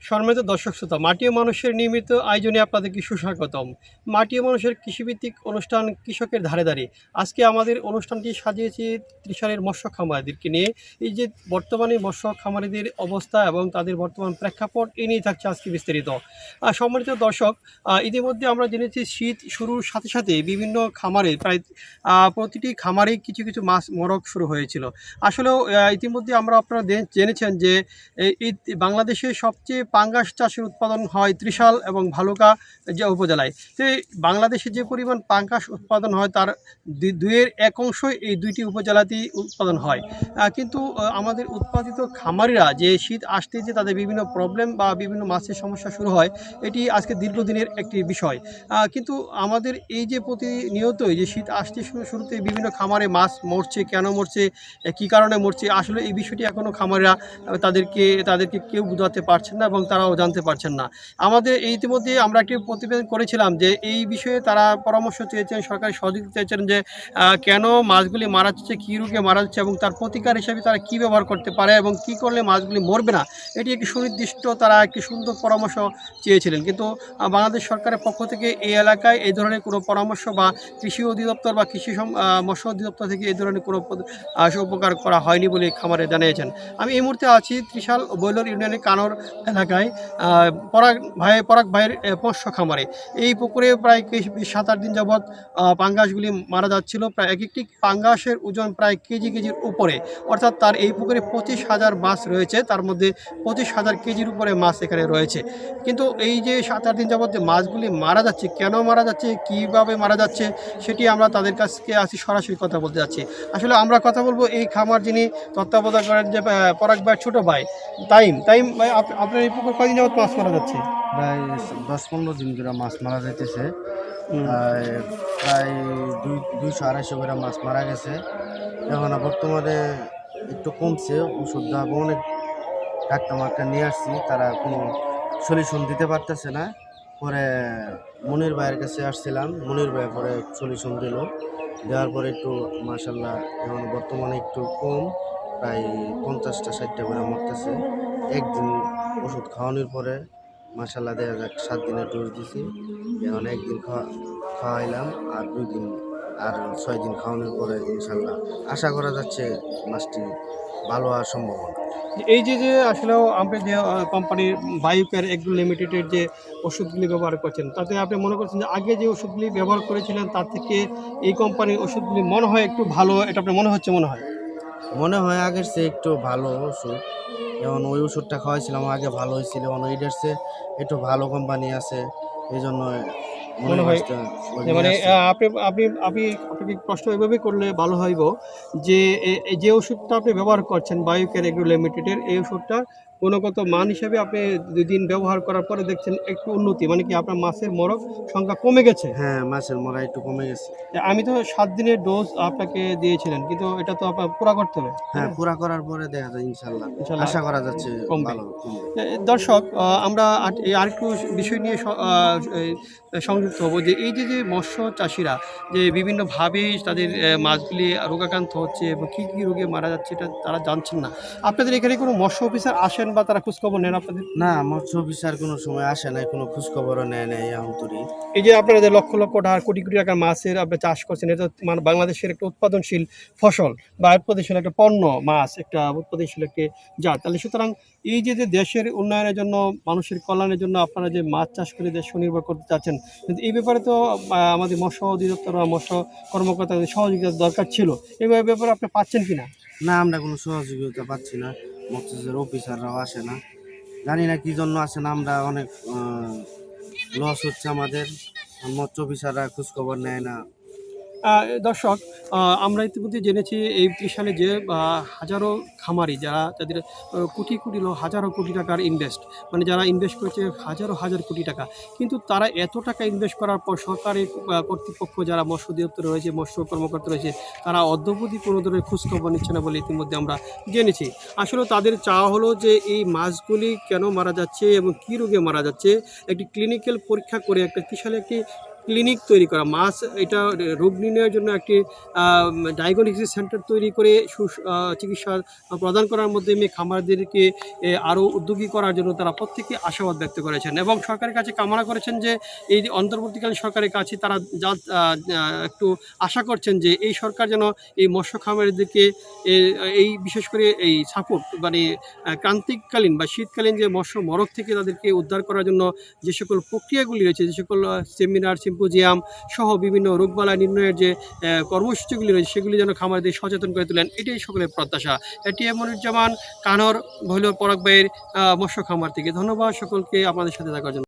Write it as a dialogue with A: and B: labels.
A: সম্মানিত দর্শক শ্রোতা, মাটি ও মানুষের নিয়মিত আয়োজনে আপনাদেরকে সুস্বাগতম। মাটি ও মানুষের কৃষিভিত্তিক অনুষ্ঠান কৃষকের ধারে ধারে। আজকে আমাদের অনুষ্ঠানটি সাজিয়েছি ত্রিশালের মৎস্য খামারিদেরকে নিয়ে। এই যে বর্তমানে মৎস্য খামারিদের অবস্থা এবং তাদের বর্তমান প্রেক্ষাপট এ নিয়ে থাকছে আজকে বিস্তারিত। সম্মানিত দর্শক, ইতিমধ্যে আমরা জেনেছি শীত শুরুর সাথে সাথে বিভিন্ন খামারে প্রায় প্রতিটি খামারেই কিছু কিছু মাছ মরক শুরু হয়েছিল। আসলেও ইতিমধ্যে আপনারা জেনেছেন যে এই বাংলাদেশে সবচেয়ে পাঙ্গাস চাষের উৎপাদন হয় ত্রিশাল এবং ভালুকা যে উপজেলায়। তো এই বাংলাদেশে যে পরিমাণ পাঙ্গাস উৎপাদন হয় তার দুইয়ের এক অংশই এই দুইটি উপজেলাতেই উৎপাদন হয়। কিন্তু আমাদের উৎপাদিত খামারিরা যে শীত আসতে যে তাদের বিভিন্ন প্রবলেম বা বিভিন্ন মাছের সমস্যা শুরু হয়, এটি আজকে দীর্ঘদিনের একটি বিষয়। কিন্তু আমাদের এই যে প্রতিনিয়তই যে শীত আসতে শুরুতে বিভিন্ন খামারে মাছ মরছে, কেন মরছে, কী কারণে মরছে, আসলে এই বিষয়টি এখনও খামারিরা তাদেরকে কেউ বোঝাতে পারছেন না এবং তারাও জানতে পারছেন না। আমাদের ইতিমধ্যে আমরা একটি প্রতিবেদন করেছিলাম যে এই বিষয়ে তারা পরামর্শ চেয়েছেন, সরকারি সহযোগিতা চেয়েছেন যে কেন মাছগুলি মারা যাচ্ছে, কী রোগে মারা যাচ্ছে এবং তার প্রতিকার হিসেবে তারা কী ব্যবহার করতে পারে এবং কী করলে মাছগুলি মরবে না, এটি একটি সুনির্দিষ্ট তারা একটি সুন্দর পরামর্শ চেয়েছিলেন। কিন্তু বাংলাদেশ সরকারের পক্ষ থেকে এই এলাকায় এই ধরনের কোনো পরামর্শ বা কৃষি অধিদপ্তর বা মৎস্য অধিদপ্তর থেকে এই ধরনের কোনো উপকার করা হয়নি বলে খামারে জানিয়েছেন। আমি এই মুহূর্তে আছি ত্রিশাল বৈলর ইউনিয়নের কানর এলাকায় পরাগ ভাইয়ের মৎস্য খামারে। এই পুকুরে প্রায় 7-8 দিন যাবৎ পাঙ্গাসগুলি মারা যাচ্ছিল। প্রায় এক একটি পাঙ্গাসের ওজন প্রায় কেজির উপরে, অর্থাৎ তার এই পুকুরে 25,000 মাছ রয়েছে, তার মধ্যে 25,000 কেজির উপরে মাছ এখানে রয়েছে। কিন্তু এই যে 7-8 দিন যাবৎ যে মাছগুলি মারা যাচ্ছে, কেন মারা যাচ্ছে, কীভাবে মারা যাচ্ছে, সেটি আমরা তাদের কাছকে আছি সরাসরি কথা বলতে যাচ্ছি। আসলে আমরা কথা বলবো এই খামার যিনি তত্ত্বাবধান করেন যে পরাগ ভাইয়ের ছোটো ভাই তাইম ভাই। আপনার এই পুকুর কদিন যাবৎ মাছ মারা যাচ্ছে?
B: প্রায় 10-15 দিন ধরে মাছ মারা যাইতেছে। প্রায় 200-250 করে মাছ মারা গেছে। এখন বর্তমানে একটু কমছে, ওষুধ দেওয়া অনেক ডাক্তার নিয়ে আসছি, তারা কোনো সলিউশন দিতে পারতেছে না। পরে মনির ভাইয়ের কাছে আসছিলাম, মনির ভাই পরে সলিউশন দেওয়ার পরে একটু মাশাল্লাহ এখন বর্তমানে একটু কম, প্রায় 50-60টা করে মরতেছে। একদিন ওষুধ খাওয়ানোর পরে মাশাল্লাহ দেখা যাক 7 দিনের ডোজ দিছি। এখন একদিন খাওয়াইলাম আর 2 দিন আর 6 দিন খাওয়ানোর পরে ইনশাল্লাহ আশা করা যাচ্ছে মাছটি ভালো হওয়ার সম্ভাবনা।
A: এই যে আসলেও আপনি যে কোম্পানির বায়োকেয়ার এগ্রো লিমিটেডের যে ওষুধগুলি ব্যবহার করছেন, তাতে আপনি মনে করছেন যে আগে যে ওষুধগুলি ব্যবহার করেছিলেন তার থেকে এই কোম্পানির ওষুধগুলি মনে হয় একটু ভালো, এটা আপনার মনে হচ্ছে?
B: মনে হয় আগের চেয়ে একটু ভালো ওষুধ। যেমন ওই ওষুধটা খাওয়াইছিলাম আগে ভালো হয়েছিল, এখন ওইটার চেয়ে একটু ভালো কোম্পানি আছে, এই জন্য
A: মনে হয় যে মানে
B: আসছে।
A: আপনাকে প্রশ্ন এভাবে করলে ভালো হইব যে যে ওষুধটা আপনি ব্যবহার করছেন বায়োকেয়ার এগ্রো লিমিটেডের, এই ওষুধটা গুণগত মান হিসেবে আপনি 2 দিন ব্যবহার করার পরে দেখছেন একটু উন্নতি, মানে কি আপনার মাছের মরক সংখ্যা কমে গেছে?
B: হ্যাঁ, মাছের মরা একটু কমে গেছে।
A: আমি তো 7 দিনের ডোজ আপনাকে দিয়েছিলেন, কিন্তু এটা তো আপনার পুরা করতে হবে।
B: হ্যাঁ, পুরা করার পরে দেখা যায় ইনশাল্লাহ
A: ইনশাল্লাহ
B: আশা করা যাচ্ছে
A: কমবে।
B: ভালো কমবে।
A: দর্শক, আমরা আরেকটু বিষয় নিয়ে সংযুক্ত হব যে এই যে মৎস্য চাষিরা যে বিভিন্নভাবে তাদের মাছগুলি রোগাক্রান্ত হচ্ছে এবং কী কী রোগে মারা যাচ্ছে এটা তারা জানছেন না। আপনাদের এখানে কোনো মৎস্য অফিসার আসেন বা তারা খোঁজখবর নেন আপনাদের?
B: না, মৎস্য অফিসার কোনো সময় আসে নাই, কোনো খোঁজখবরও নেয় নাই অন্তরি।
A: এই যে আপনারা যে লক্ষ লক্ষ টাকা, কোটি কোটি টাকার মাছের আপনি চাষ করছেন, এটা মানে বাংলাদেশের একটা উৎপাদনশীল ফসল বা উৎপাদনশীল একটা পণ্য, মাছ একটা উৎপাদনশীল একটি জাত। তাহলে সুতরাং এই যে দেশের উন্নয়নের জন্য, মানুষের কল্যাণের জন্য আপনারা যে মাছ চাষ করে দেশ স্বনির্ভর করতে চাচ্ছেন, কিন্তু এই ব্যাপারে তো আমাদের মৎস্য অধিদপ্তর বা মৎস্য কর্মকর্তাদের সহযোগিতার দরকার ছিল। এই ব্যাপারে আপনি পাচ্ছেন কিনা?
B: না, আমরা কোনো সহযোগিতা পাচ্ছি না, মৎস্যের অফিসাররাও আসে না, জানি না কি জন্য আসে না। আমরা অনেক লস হচ্ছে আমাদের, মৎস্য অফিসাররা খোঁজখবর নেয় না।
A: দর্শক, আমরা ইতিমধ্যে জেনেছি এই ত্রিশালে যে হাজারো খামারি যারা তাদের কোটি হাজারো কোটি টাকার ইনভেস্ট, মানে যারা ইনভেস্ট করেছে হাজার কোটি টাকা, কিন্তু তারা এত টাকা ইনভেস্ট করার পর সরকারি কর্তৃপক্ষ যারা মৎস্য অধিদপ্তর রয়েছে, মৎস্য কর্মকর্তা রয়েছে, তারা অদ্যাবধি কোনো ধরনের খোঁজখবর নিচ্ছে না বলে ইতিমধ্যে আমরা জেনেছি। আসলে তাদের চাওয়া হলো যে এই মাছগুলি কেন মারা যাচ্ছে এবং কী রোগে মারা যাচ্ছে একটি ক্লিনিক্যাল পরীক্ষা করে একটা ত্রিশালে একটি ক্লিনিক তৈরি করা, মাছ এটা রোগ নির্ণয়ের জন্য একটি ডায়াগনস্টিক সেন্টার তৈরি করে চিকিৎসা প্রদান করার মাধ্যমে খামারদেরকে আরও উদ্যোগী করার জন্য তারা প্রত্যেকে আশাবাদ ব্যক্ত করেছেন এবং সরকারের কাছে কামনা করেছেন যে এই অন্তর্বর্তীকালীন সরকারের কাছে তারা যা একটু আশা করছেন যে এই সরকার যেন এই মৎস্য খামারিদেরকে এই বিশেষ করে এই সাপোর্ট মানে ক্রান্তিকালীন বা শীতকালীন যে মৎস্য মরক থেকে তাদেরকে উদ্ধার করার জন্য যে সকল প্রক্রিয়াগুলি রয়েছে, যে সকল সেমিনার সিম্পোজিয়াম সহ বিভিন্ন রোগবালাই নির্ণয়ের যে কর্মসূচিগুলি রয়েছে সেগুলি যেন খামারিদের সচেতন করে তোলেন, এটাই সকলের প্রত্যাশা। এটি মনিরুজ্জামান কানর ভৈলর পরাগ ভাইয়ের মৎস্য খামার থেকে। ধন্যবাদ সকলকে আপনাদের সাথে থাকার জন্য।